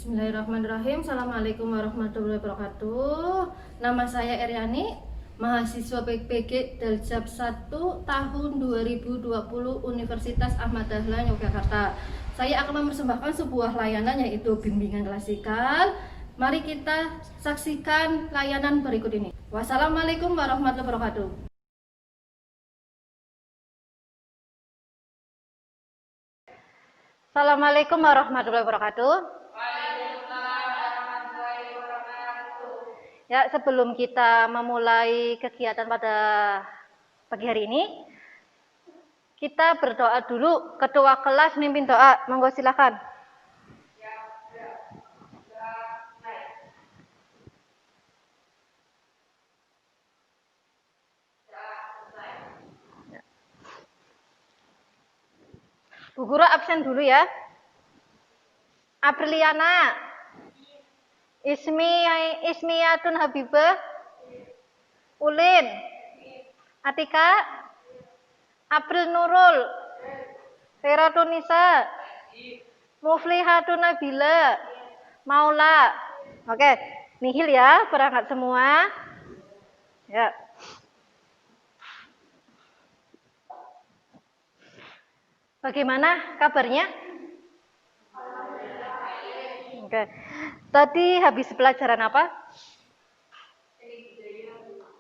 Bismillahirrahmanirrahim. Assalamualaikum warahmatullahi wabarakatuh. Nama saya Eryani, mahasiswa PPG Daljab 1 tahun 2020 Universitas Ahmad Dahlan Yogyakarta. Saya akan mempersembahkan sebuah layanan yaitu bimbingan klasikal. Mari kita saksikan layanan berikut ini. Wassalamualaikum warahmatullahi wabarakatuh. Assalamualaikum warahmatullahi wabarakatuh. Ya, sebelum kita memulai kegiatan pada pagi hari ini, kita berdoa dulu. Ketua kelas mimpin doa. Monggo silakan. Bu Guru absen dulu ya. Apriliana. Ismiyatun Habibah. Ulin. Atika. April Nurul. Feratun Nisa. Muflihatun Nabila. Maula. Oke, nihil ya, berangkat semua. Ya. Bagaimana kabarnya? Oke. Tadi habis pelajaran apa?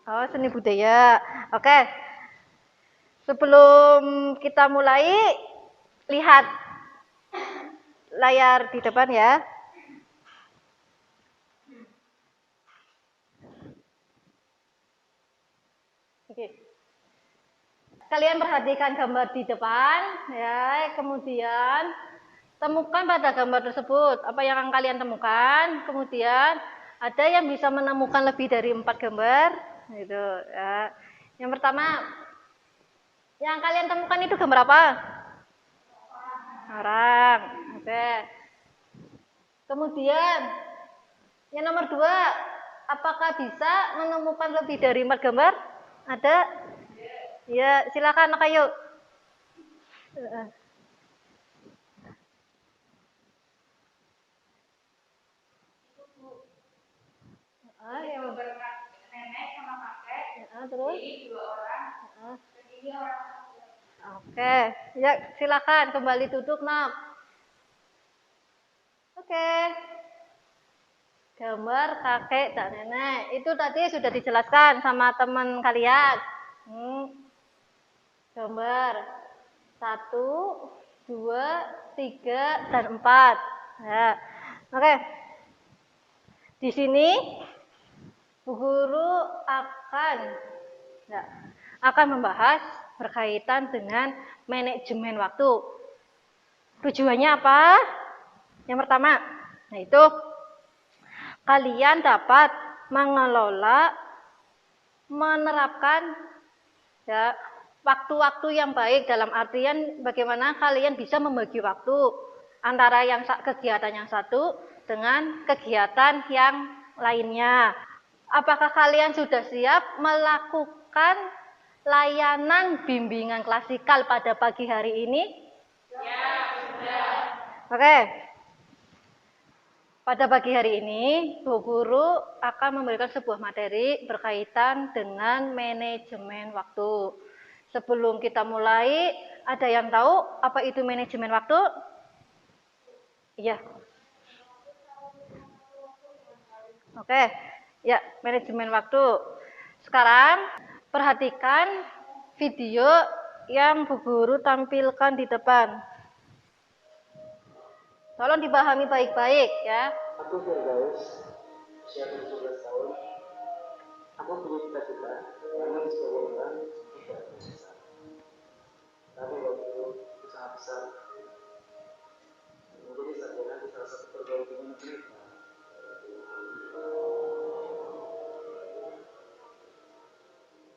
Oh, seni budaya. Oke. Sebelum kita mulai, lihat layar di depan ya. Oke. Kalian perhatikan gambar di depan ya, kemudian temukan pada gambar tersebut apa yang kalian temukan. Kemudian ada yang bisa menemukan lebih dari 4 gambar gitu ya. Yang pertama, yang kalian temukan itu gambar apa? Orang. Oke. Kemudian yang nomor 2, apakah bisa menemukan lebih dari 4 gambar? Ada? Ya, silakan Kak Yuk. Yang nenek sama kakek. Terus? Ini 2 orang. Ini orang. Oke, ya silakan kembali duduk, Nak. Oke. Gambar kakek dan nenek. Itu tadi sudah dijelaskan sama teman kalian. Gambar 1, 2, 3, dan 4. Ya. Oke. Di sini Bu Guru akan membahas berkaitan dengan manajemen waktu. Tujuannya apa? Yang pertama, yaitu kalian dapat mengelola, menerapkan ya waktu-waktu yang baik, dalam artian bagaimana kalian bisa membagi waktu antara kegiatan yang satu dengan kegiatan yang lainnya. Apakah kalian sudah siap melakukan layanan bimbingan klasikal pada pagi hari ini? Ya, sudah. Oke. Pada pagi hari ini, Bu Guru akan memberikan sebuah materi berkaitan dengan manajemen waktu. Sebelum kita mulai, ada yang tahu apa itu manajemen waktu? Iya. Oke, ya, manajemen waktu. Sekarang, perhatikan video yang Bu Guru tampilkan di depan. Tolong dipahami baik-baik ya. Aku Firdaus, usia 17 tahun. Aku punya cita-cita ingin sebagai orang tidak berusaha. Tapi waktu itu sangat besar. Menjadi sarjana di salah satu perguruan tinggi negeri.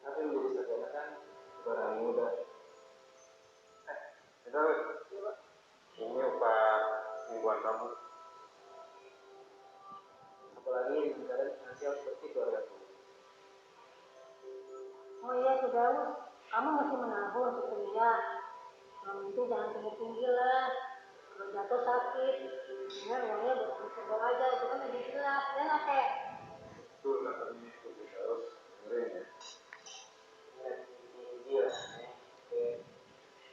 Tapi menjadi sarjana kan barang mudah. Ini upah mingguan kamu. Apalagi dengan keadaan finansial seperti keluarga kamu. Oh iya, Firdaus, kamu mesti menabung untuk kuliah. Yang penting jangan tinggi-tinggi lah, kalau jatuh sakit. Ya uangnya buat sedang aja, itu kan lebih gelap. Ya nggak kayak. Betul katanya itu harus dengerin ya. Iya,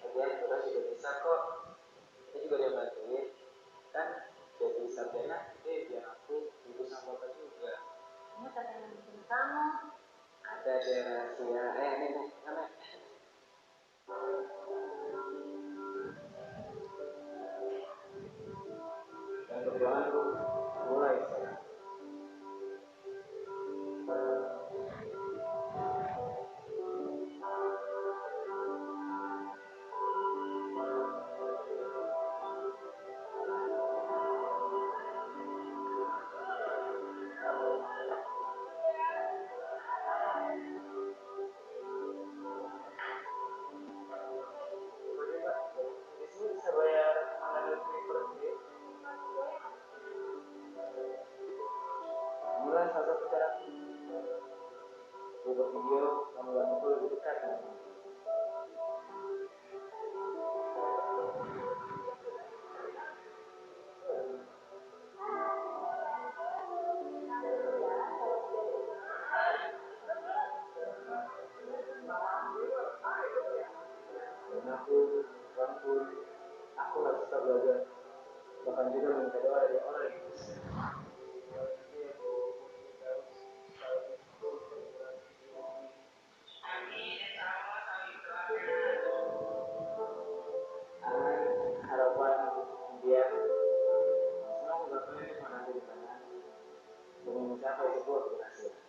lagian kita juga bisa kok. Kita juga dia bantuin. Kan jadi sarjana, biar aku ibu sama bapak juga. Kamu tak ada yang bikin kamu. Ada rahasia. Nih, mana? Dan kebetulan aku mulai sekarang. Di sini bisa bayar online per day. Mulai salah satu cara buat video kamu itu lebih dekat kan? Dan aku harus tetap belajar. Bahkan juga minta doa dari orang yang bisa. Harapan dia senang bertemu dengan nanti di sana dengan mencapai sebuah keberhasilan.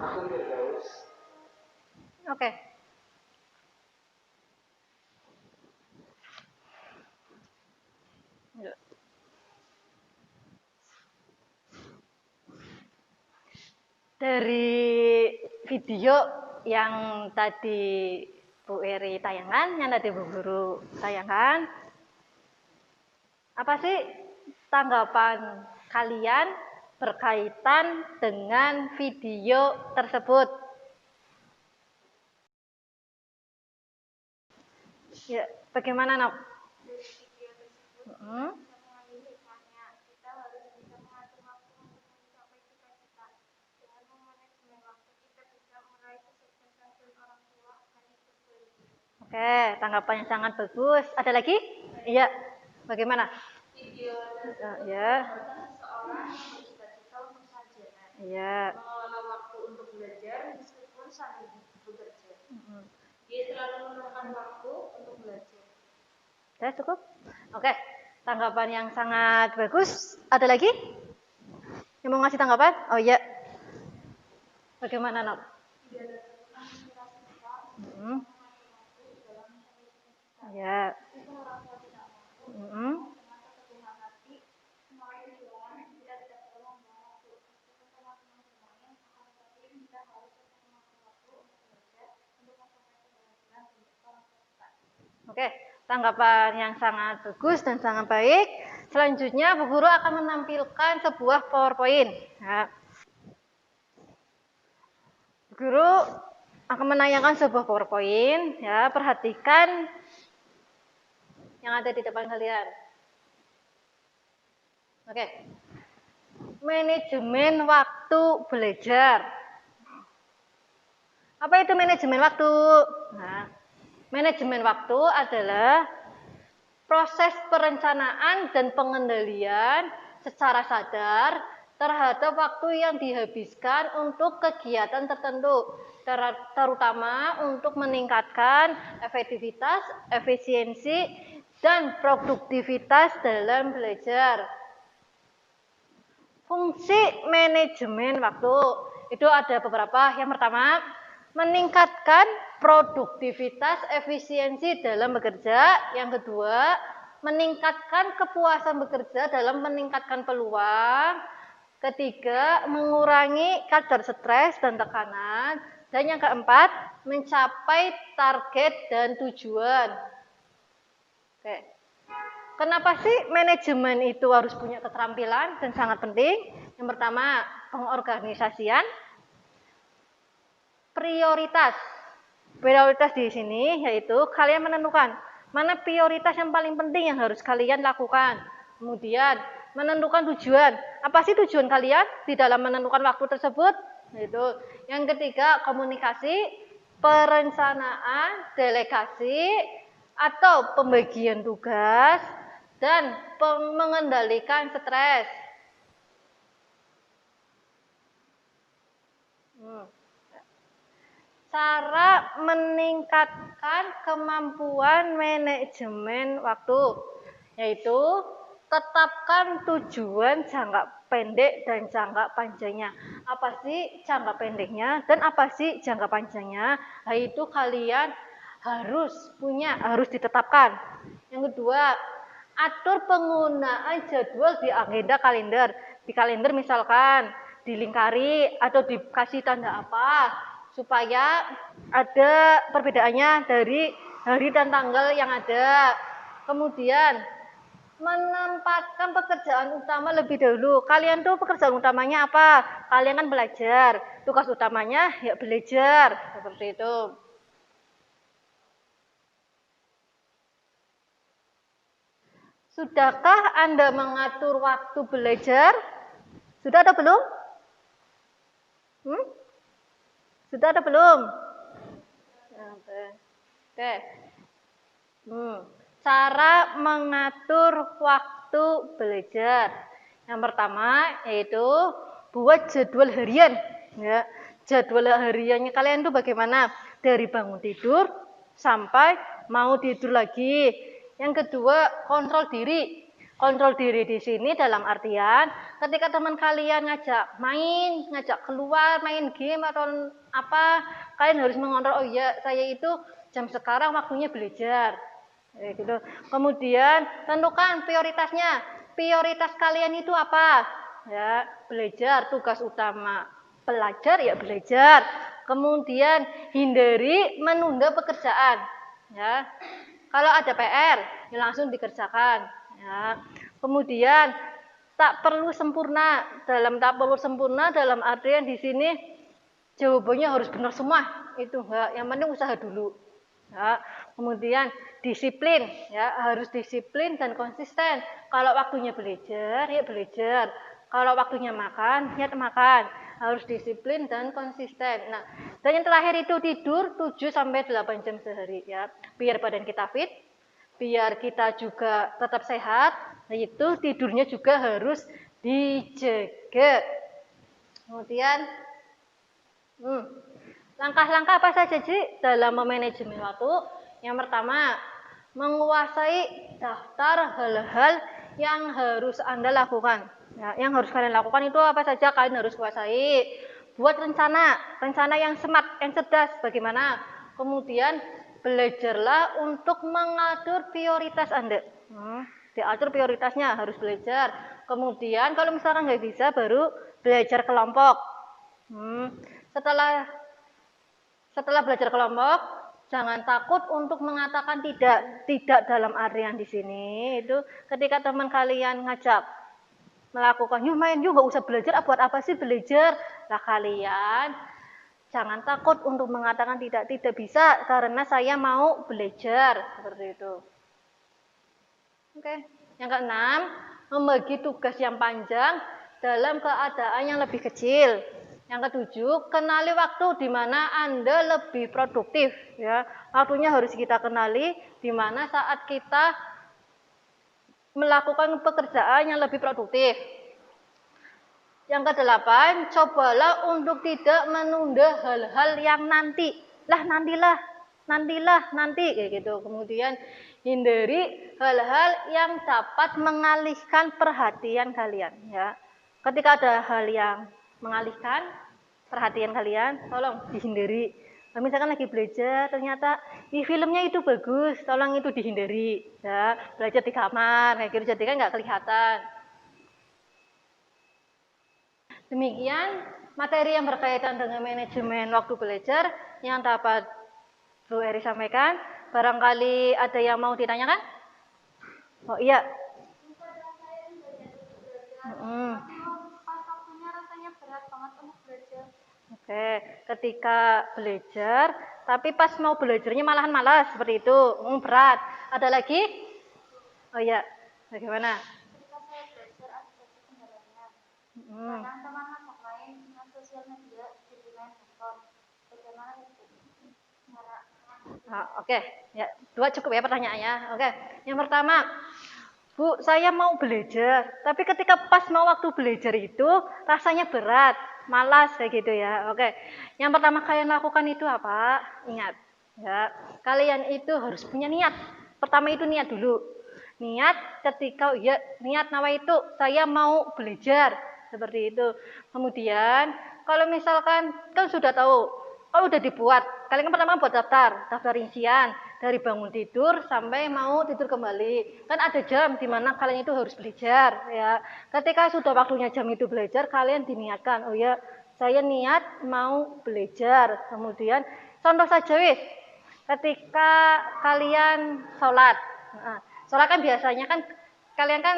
Aku Firdaus. Oke. Dari video yang tadi Bu Eri tayangkan, yang tadi Bu Guru tayangkan, apa sih tanggapan kalian berkaitan dengan video tersebut? Ya, bagaimana, Nok? Oke, tanggapan yang sangat bagus. Ada lagi? Iya. Bagaimana? Ya. Seseorang yang bercita-cita untuk sarjana. Iya. Mengelola waktu untuk belajar meskipun sambil bekerja. Dia selalu menemukan waktu untuk belajar. Sudah cukup? Oke, tanggapan yang sangat bagus. Ada lagi? Yang mau ngasih tanggapan? Oh iya. Bagaimana, Nok? Ya. Oke, tanggapan yang sangat bagus dan sangat baik. Selanjutnya, Bu Guru akan menampilkan sebuah PowerPoint. Ya. Bu Guru akan menayangkan sebuah PowerPoint. Ya, perhatikan yang ada di depan kalian. Oke. Manajemen waktu belajar. Apa itu manajemen waktu? Nah, manajemen waktu adalah proses perencanaan dan pengendalian secara sadar terhadap waktu yang dihabiskan untuk kegiatan tertentu, terutama untuk meningkatkan efektivitas, efisiensi, dan produktivitas dalam belajar. Fungsi manajemen waktu itu ada beberapa. Yang pertama, meningkatkan produktivitas efisiensi dalam bekerja. Yang kedua, meningkatkan kepuasan bekerja dalam meningkatkan peluang. Ketiga, mengurangi kadar stres dan tekanan. Dan yang keempat, mencapai target dan tujuan. Oke. Kenapa sih manajemen itu harus punya keterampilan dan sangat penting? Yang pertama, pengorganisasian. Prioritas. Prioritas di sini yaitu kalian menentukan mana prioritas yang paling penting yang harus kalian lakukan. Kemudian, menentukan tujuan. Apa sih tujuan kalian di dalam menentukan waktu tersebut? Itu. Yang ketiga, komunikasi, perencanaan, delegasi, atau pembagian tugas, dan mengendalikan stres. Cara meningkatkan kemampuan manajemen waktu, yaitu tetapkan tujuan jangka pendek dan jangka panjangnya. Apa sih jangka pendeknya dan apa sih jangka panjangnya? Nah, itu kalian harus ditetapkan. Yang kedua, atur penggunaan jadwal di agenda kalender. Di kalender misalkan dilingkari atau dikasih tanda apa supaya ada perbedaannya dari hari dan tanggal yang ada. Kemudian menempatkan pekerjaan utama lebih dahulu. Kalian tuh pekerjaan utamanya apa? Kalian kan belajar. Tugas utamanya ya belajar. Seperti itu. Sudahkah Anda mengatur waktu belajar? Sudah atau belum? Sudah atau belum? Oke. Cara mengatur waktu belajar. Yang pertama yaitu buat jadwal harian. Ya, jadwal hariannya kalian tuh bagaimana? Dari bangun tidur sampai mau tidur lagi. Yang kedua, kontrol diri. Kontrol diri di sini dalam artian ketika teman kalian ngajak main, ngajak keluar, main game atau apa, kalian harus mengontrol, oh iya saya itu jam sekarang waktunya belajar. Gitu. Kemudian tentukan prioritasnya. Prioritas kalian itu apa? Ya, belajar, tugas utama pelajar ya belajar. Kemudian hindari menunda pekerjaan. Ya. Kalau ada PR, ya langsung dikerjakan. Ya. Kemudian tak perlu sempurna. Tak perlu sempurna dalam artian di sini jawabannya harus benar semua. Itu enggak. Yang penting usaha dulu. Ya. Kemudian disiplin, ya harus disiplin dan konsisten. Kalau waktunya belajar, ya belajar. Kalau waktunya makan, ya makan. Harus disiplin dan konsisten. Nah, Dan yang terakhir itu tidur 7-8 jam sehari ya. Biar badan kita fit, biar kita juga tetap sehat. Nah itu tidurnya juga harus dijaga. Kemudian langkah-langkah apa saja Ji dalam memanajemen waktu? Yang pertama, menguasai daftar hal-hal yang harus Anda lakukan. Ya, yang harus kalian lakukan itu apa saja kalian harus kuasai. Buat rencana yang smart, yang cerdas. Bagaimana? Kemudian belajarlah untuk mengatur prioritas Anda. Diatur prioritasnya, harus belajar. Kemudian kalau misalkan nggak bisa, baru belajar kelompok. Setelah belajar kelompok, jangan takut untuk mengatakan tidak dalam artian di sini itu ketika teman kalian ngajak melakukan, yuk main, yuk nggak usah belajar, buat apa sih belajar? Nah kalian jangan takut untuk mengatakan tidak bisa karena saya mau belajar seperti itu. Oke. Yang keenam, membagi tugas yang panjang dalam keadaan yang lebih kecil. Yang ketujuh, kenali waktu di mana Anda lebih produktif ya. Waktunya harus kita kenali di mana saat kita melakukan pekerjaan yang lebih produktif. Yang kedelapan, cobalah untuk tidak menunda hal-hal yang nanti kayak gitu. Kemudian hindari hal-hal yang dapat mengalihkan perhatian kalian ya. Ketika ada hal yang mengalihkan perhatian kalian, tolong dihindari. Misalkan lagi belajar, ternyata filmnya itu bagus, tolong itu dihindari ya. Belajar di kamar kayak gitu, jadi kan nggak kelihatan. Demikian materi yang berkaitan dengan manajemen waktu belajar yang dapat Bu Eri sampaikan. Barangkali ada yang mau ditanyakan? Oh iya. Oke, ketika belajar, tapi pas mau belajarnya malahan malas seperti itu, berat. Ada lagi? Oh iya, bagaimana? Ketika saya belajar aplikasi kendaraannya, kadang teman ngajak main dengan sosial media, jadi main handphone. Bagaimana itu? Oke, ya 2 cukup ya pertanyaannya. Oke, yang pertama, Bu, saya mau belajar, tapi ketika pas mau waktu belajar itu rasanya berat, malas kayak gitu ya. Oke, yang pertama kalian lakukan itu apa? Ingat, ya, kalian itu harus punya niat. Pertama itu niat dulu. Niat ketika ya niat nawa itu saya mau belajar seperti itu. Kemudian kalau misalkan kan sudah tahu, kalau udah dibuat, kalian kan pertama buat daftar rincian dari bangun tidur sampai mau tidur kembali. Kan ada jam di mana kalian itu harus belajar ya. Ketika sudah waktunya jam itu belajar, kalian diniatkan, oh ya, saya niat mau belajar. Kemudian contoh saja wis, ketika kalian sholat. Sholat kan biasanya kan kalian kan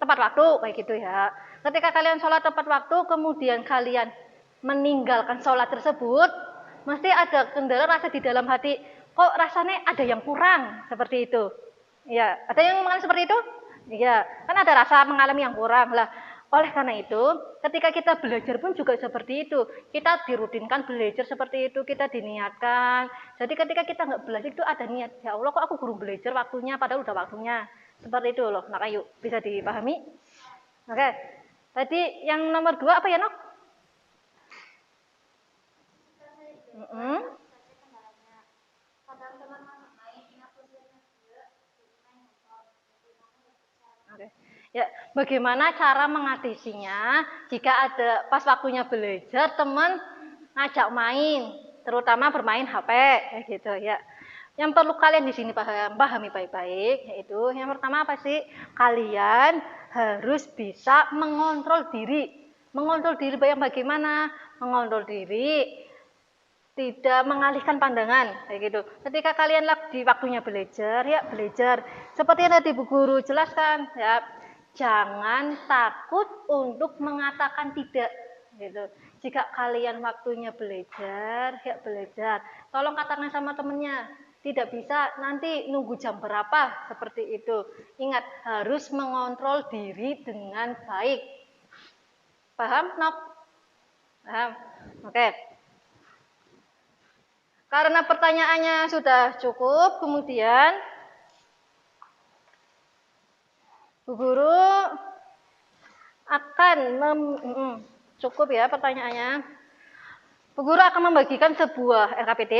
tepat waktu kayak gitu ya. Ketika kalian sholat tepat waktu, kemudian kalian meninggalkan sholat tersebut, mesti ada kendala rasa di dalam hati, kok rasanya ada yang kurang seperti itu. Ya, ada yang mengalami seperti itu? Iya, kan ada rasa mengalami yang kurang lah. Oleh karena itu, ketika kita belajar pun juga seperti itu. Kita dirutinkan belajar seperti itu, kita diniatkan. Jadi ketika kita nggak belajar itu ada niat. Ya Allah, kok aku belum belajar waktunya, padahal udah waktunya. Seperti itu loh, Nak Ayu. Bisa dipahami? Oke. Tadi yang nomor 2 apa ya, Nok? Oke. Ya, bagaimana cara mengatasinya jika ada pas waktunya belajar teman ngajak main, terutama bermain HP kayak gitu ya. Yang perlu kalian di sini pahami baik-baik yaitu yang pertama apa sih? Kalian harus bisa mengontrol diri. Mengontrol diri bagaimana? Mengontrol diri tidak mengalihkan pandangan kayak gitu. Ketika kalian di waktunya belajar, ya belajar. Seperti yang tadi Bu Guru jelaskan, ya jangan takut untuk mengatakan tidak gitu. Jika kalian waktunya belajar, ya belajar. Tolong katakan sama temennya, tidak bisa nanti nunggu jam berapa seperti itu. Ingat, harus mengontrol diri dengan baik. Paham, Nok? Paham? Oke. Karena pertanyaannya sudah cukup, kemudian Bu Guru akan cukup ya pertanyaannya. Bu Guru akan membagikan sebuah LKPD,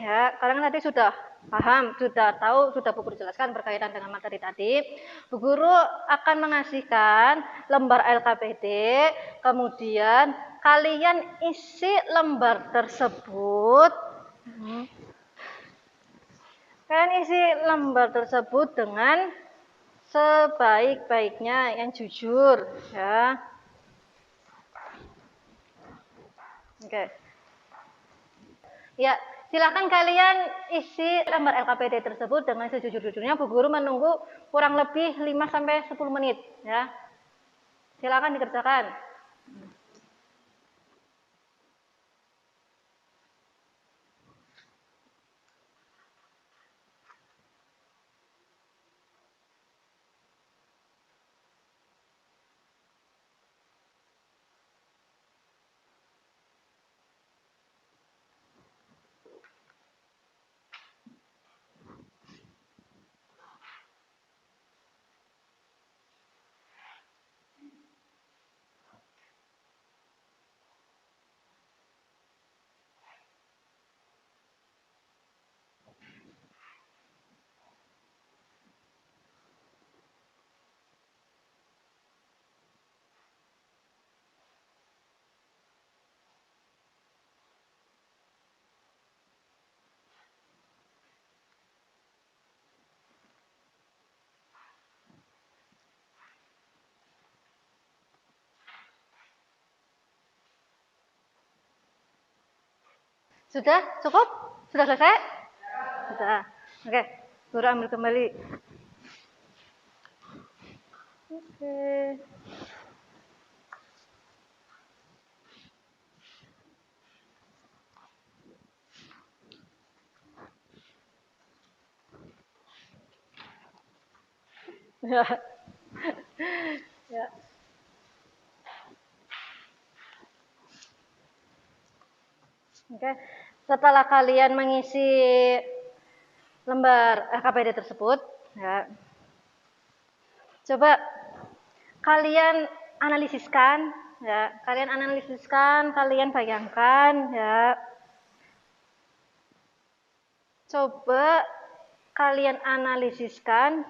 ya. Kalian tadi sudah paham, sudah tahu, sudah Bu Guru jelaskan berkaitan dengan materi tadi. Bu Guru akan mengasihkan lembar LKPD, kemudian kalian isi lembar tersebut. Kalian isi lembar tersebut dengan sebaik-baiknya, yang jujur, ya. Oke. Ya, silakan kalian isi lembar LKPD tersebut dengan sejujur-jujurnya. Bu Guru menunggu kurang lebih 5-10 menit, ya. Silakan dikerjakan. Sudah cukup? Sudah selesai? Sudah. Oke, Guru ambil kembali. Oke. Ya. Ya. Oke. Setelah kalian mengisi lembar LKPD tersebut, ya. Coba kalian analisiskan, ya. Kalian analisiskan, kalian bayangkan, ya. Coba kalian analisiskan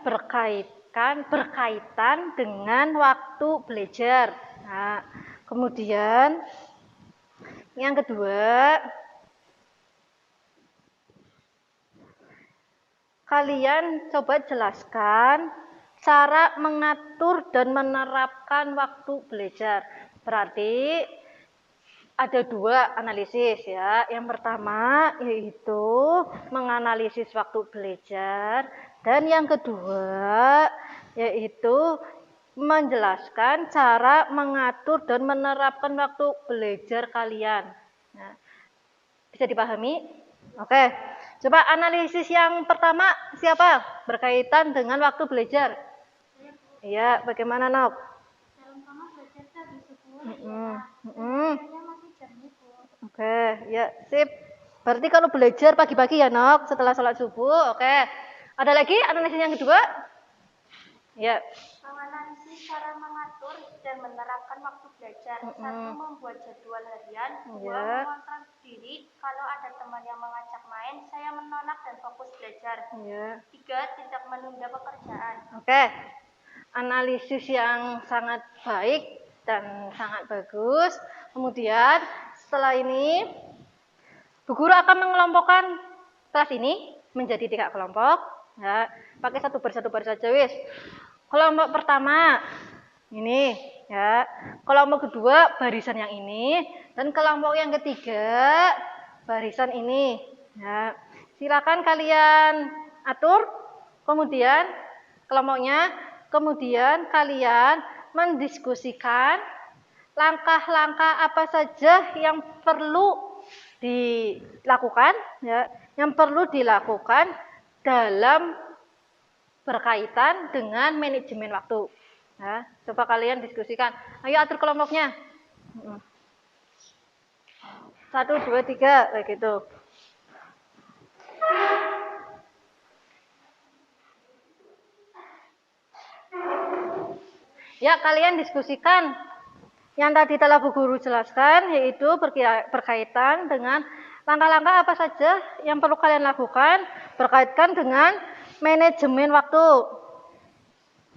berkaitan dengan waktu belajar. Nah, kemudian yang kedua, kalian coba jelaskan cara mengatur dan menerapkan waktu belajar. Berarti ada dua analisis, ya. Yang pertama yaitu menganalisis waktu belajar, dan yang kedua yaitu menjelaskan cara mengatur dan menerapkan waktu belajar kalian. Nah, bisa dipahami? Oke. Coba analisis yang pertama siapa? Berkaitan dengan waktu belajar. Iya, bagaimana, Nok? Dalam kamar belajar tadi subuh, masih jernih, Bu. Oke, ya, sip. Berarti kalau belajar pagi-pagi ya, Nok, setelah sholat subuh. Oke. Ada lagi analisis yang kedua? Ya. Menganalisis cara mengatur dan menerapkan waktu belajar. Satu, membuat jadwal harian. Dua, mengontrol diri. Kalau ada teman yang mengajak main, saya menolak dan fokus belajar. Ya. Tiga, tidak menunda pekerjaan. Oke. Analisis yang sangat baik dan sangat bagus. Kemudian setelah ini Bu Guru akan mengelompokkan kelas ini menjadi 3 kelompok, ya. Pakai satu baris saja, wis. Kelompok pertama ini, ya. Kelompok kedua barisan yang ini, dan kelompok yang ketiga barisan ini, ya. Silakan kalian atur, kemudian kelompoknya, kemudian kalian mendiskusikan langkah-langkah apa saja yang perlu dilakukan, ya, yang perlu dilakukan dalam berkaitan dengan manajemen waktu. Ya, coba kalian diskusikan. Ayo atur kelompoknya. 1, 2, 3, kayak gitu. Ya, kalian diskusikan yang tadi telah Bu Guru jelaskan, yaitu berkaitan dengan langkah-langkah apa saja yang perlu kalian lakukan berkaitan dengan manajemen waktu.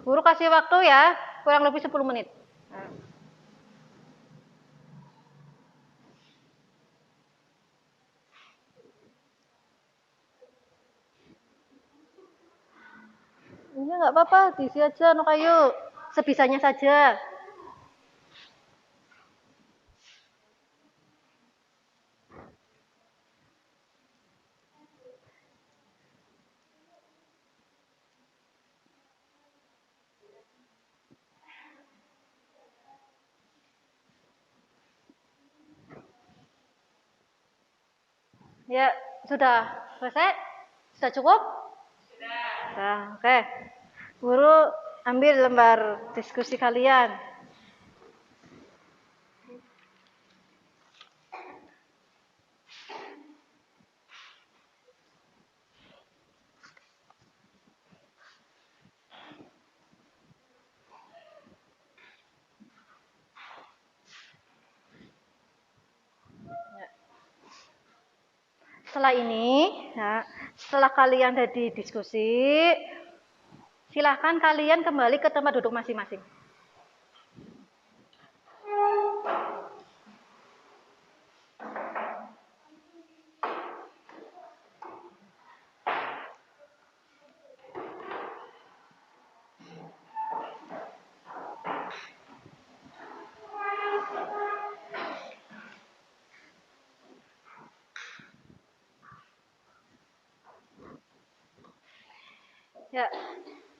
Guru kasih waktu ya, kurang lebih 10 menit. Ini nggak apa-apa, diisi aja no kayu, sebisanya saja. Ya, sudah selesai? Sudah cukup? Sudah, oke. Guru ambil lembar diskusi kalian. Setelah ini, ya, setelah kalian tadi diskusi, silahkan kalian kembali ke tempat duduk masing-masing. Ya,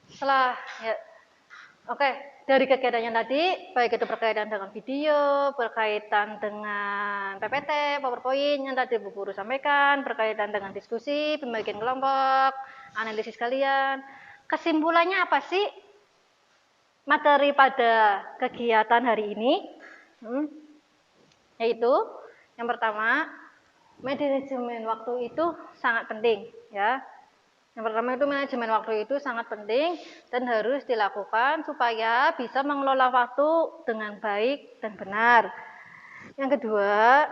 setelah ya, oke, dari kegiatan yang tadi, baik itu berkaitan dengan video, berkaitan dengan PPT, PowerPoint yang tadi Bu Guru sampaikan, berkaitan dengan diskusi, pembagian kelompok, analisis kalian. Kesimpulannya apa sih materi pada kegiatan hari ini? Yaitu yang pertama, manajemen waktu itu sangat penting, ya. Yang pertama itu manajemen waktu itu sangat penting dan harus dilakukan supaya bisa mengelola waktu dengan baik dan benar. Yang kedua,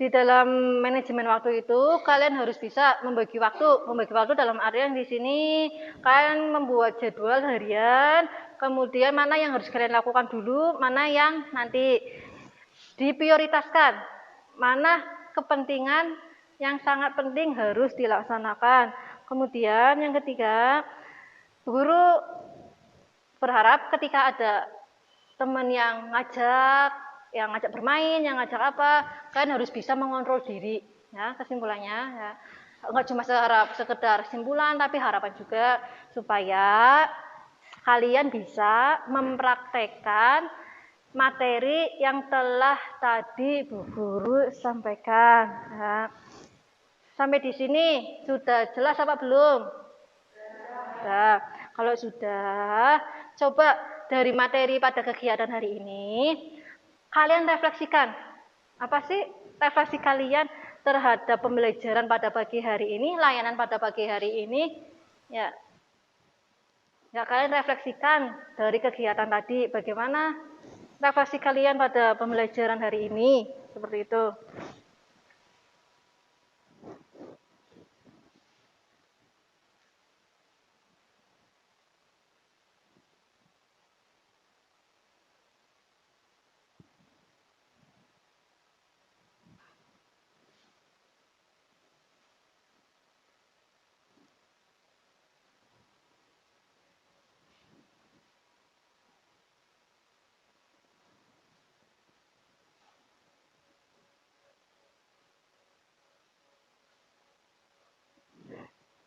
di dalam manajemen waktu itu kalian harus bisa membagi waktu. Membagi waktu dalam artian di sini kalian membuat jadwal harian, kemudian mana yang harus kalian lakukan dulu, mana yang nanti diprioritaskan, mana kepentingan yang sangat penting harus dilaksanakan. Kemudian yang ketiga, guru berharap ketika ada teman yang ngajak bermain, yang ngajak apa, kalian harus bisa mengontrol diri. Ya, kesimpulannya ya. Enggak cuma sekedar kesimpulan, tapi harapan juga supaya kalian bisa mempraktekkan materi yang telah tadi Bu Guru sampaikan. Ya. Sampai di sini sudah jelas apa belum? Sudah. Kalau sudah, coba dari materi pada kegiatan hari ini, kalian refleksikan. Apa sih refleksi kalian terhadap pembelajaran pada pagi hari ini, layanan pada pagi hari ini? Ya, ya kalian refleksikan dari kegiatan tadi, bagaimana refleksi kalian pada pembelajaran hari ini, seperti itu.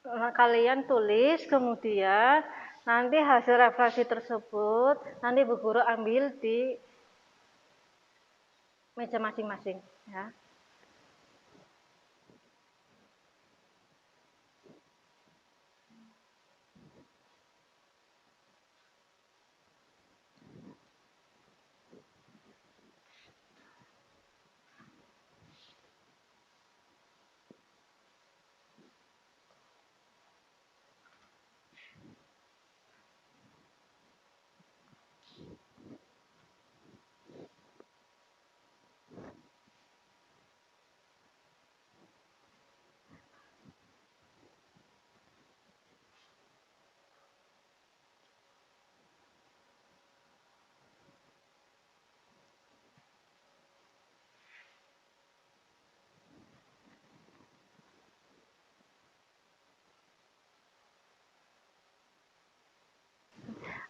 Kalian tulis, kemudian nanti hasil refleksi tersebut nanti Bu Guru ambil di meja masing-masing, ya.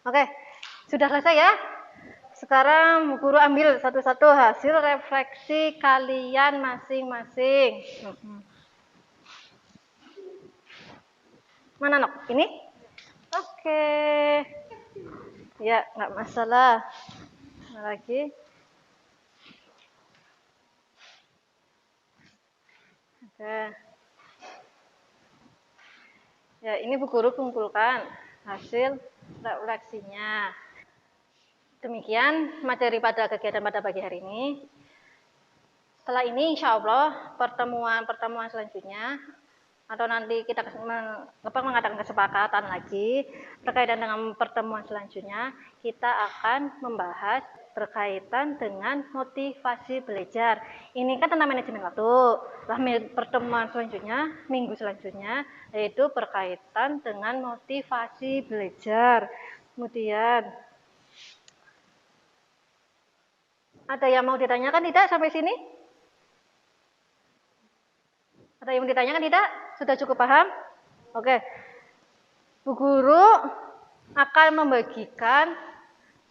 Oke, sudah selesai ya? Sekarang Bu Guru ambil satu-satu hasil refleksi kalian masing-masing. Mana Nok? Ini? Oke. Ya, nggak masalah. Lagi. Oke. Ya, ini Bu Guru kumpulkan hasil refleksinya. Demikian materi pada kegiatan pada pagi hari ini. Setelah ini insya Allah pertemuan selanjutnya atau nanti kita mengadakan kesepakatan lagi berkaitan dengan pertemuan selanjutnya, kita akan membahas berkaitan dengan motivasi belajar. Ini kan tentang manajemen waktu. Pertemuan selanjutnya, minggu selanjutnya, yaitu berkaitan dengan motivasi belajar. Kemudian, ada yang mau ditanyakan tidak sampai sini? Ada yang mau ditanyakan tidak? Sudah cukup paham? Oke. Bu Guru akan membagikan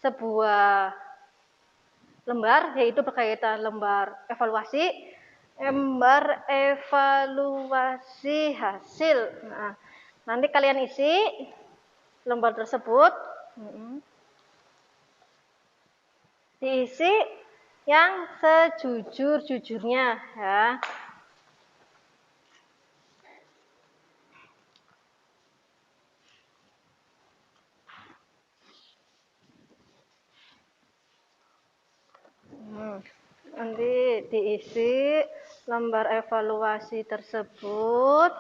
sebuah lembar, yaitu berkaitan lembar evaluasi hasil. Nah, nanti kalian isi lembar tersebut, diisi yang sejujur-jujurnya ya. Nanti diisi lembar evaluasi tersebut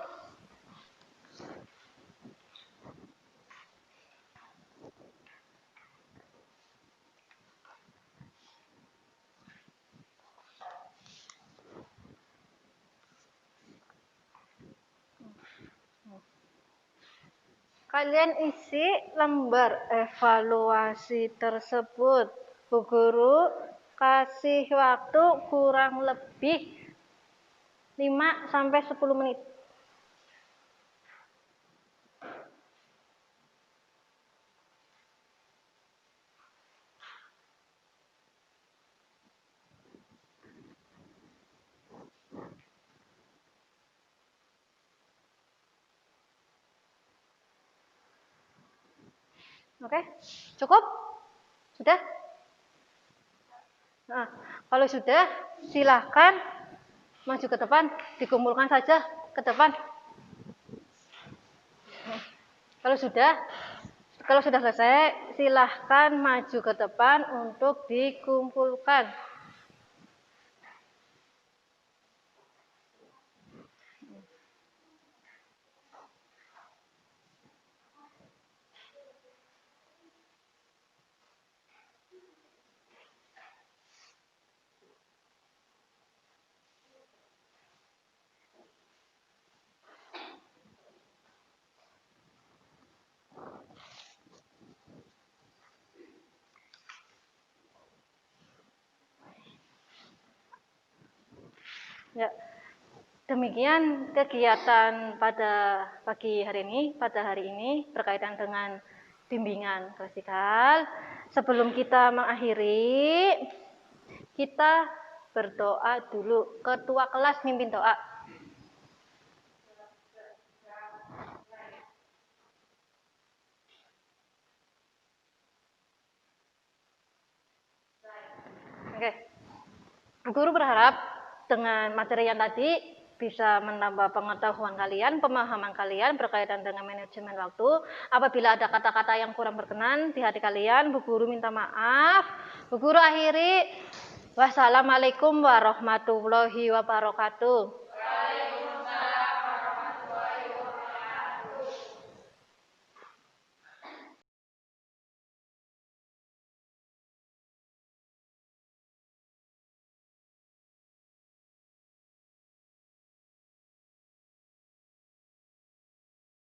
kalian isi lembar evaluasi tersebut. Bu Guru kasih waktu kurang lebih 5-10 menit. Oke, cukup? Sudah? Nah, kalau sudah, silahkan maju ke depan, dikumpulkan saja ke depan. Kalau sudah selesai, silahkan maju ke depan untuk dikumpulkan. Ya, demikian kegiatan pada pagi hari ini berkaitan dengan bimbingan klasikal. Sebelum kita mengakhiri, kita berdoa dulu. Ketua kelas mimpin doa. Oke. Guru berharap dengan materi yang tadi bisa menambah pengetahuan kalian, pemahaman kalian berkaitan dengan manajemen waktu. Apabila ada kata-kata yang kurang berkenan di hati kalian, Bu Guru minta maaf. Bu Guru akhiri. Wassalamualaikum warahmatullahi wabarakatuh.